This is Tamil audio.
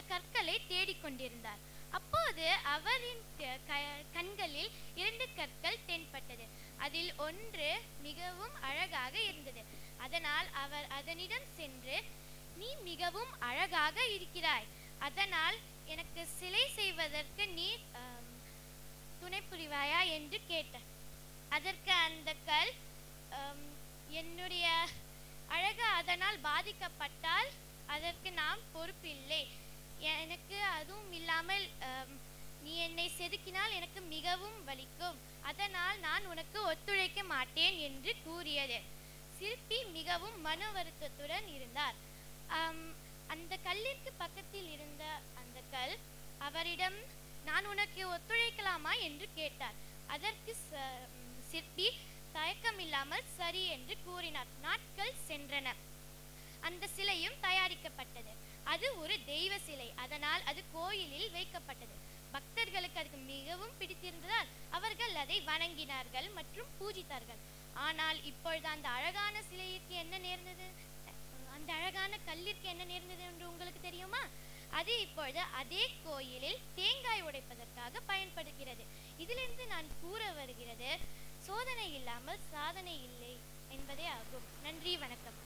கற்களை தேடிக்கொண்டிருந்தார். அப்போது அவரின் கண்களில் 2 கற்கள் தென்பட்டது. அதில் ஒன்று மிகவும் அழகாக இருந்தது. அதனால் அவர் அதனிடம் சென்று, நீ மிகவும் அழகாக இருக்கிறாய், அதனால் எனக்கு சிலை செய்வதற்கு நீ துணை புரிவாயா என்று கேட்டார். அதற்கு அந்த கல், என்னுடைய அழகு அதனால் பாதிக்கப்பட்டால் அதற்கு நான் பொறுப்பில்லை. எனக்கு அதுவும் இல்லாமல் நீ என்னை செதுக்கினால் எனக்கு மிகவும் வலிக்கும், அதனால் நான் உனக்கு ஒத்துழைக்க மாட்டேன் என்று கூறியது. சிற்பி மிகவும் மன வருத்தத்துடன் இருந்தார். அந்த கல்லிற்கு பக்கத்தில் இருந்த அந்த கல் அவரிடம், நான் உனக்கு ஒத்துழைக்கலாமா என்று கேட்டார். அதற்கு சிற்பி தயக்கமில்லாமல் சரி என்று கூறினார். நாட்கள் சென்றன. அந்த சிலையும் தயாரிக்கப்பட்டது. அது ஒரு தெய்வ சிலை, அதனால் அது கோயிலில் வைக்கப்பட்டது. பக்தர்களுக்கு அதுக்கு மிகவும் பிடித்திருந்ததால் அவர்கள் அதை வணங்கினார்கள் மற்றும் பூஜித்தார்கள். ஆனால் இப்பொழுது அந்த அழகான சிலைக்கு என்ன நேர்ந்தது, அந்த அழகான கல்லிற்கு என்ன நேர்ந்தது என்று உங்களுக்கு தெரியுமா? அது இப்பொழுது அதே கோயிலில் தேங்காய் உடைப்பதற்காக பயன்படுகிறது. இதிலிருந்து நான் கூற வருகிறது, சோதனை இல்லாமல் சாதனை இல்லை என்பதே ஆகும். நன்றி, வணக்கம்.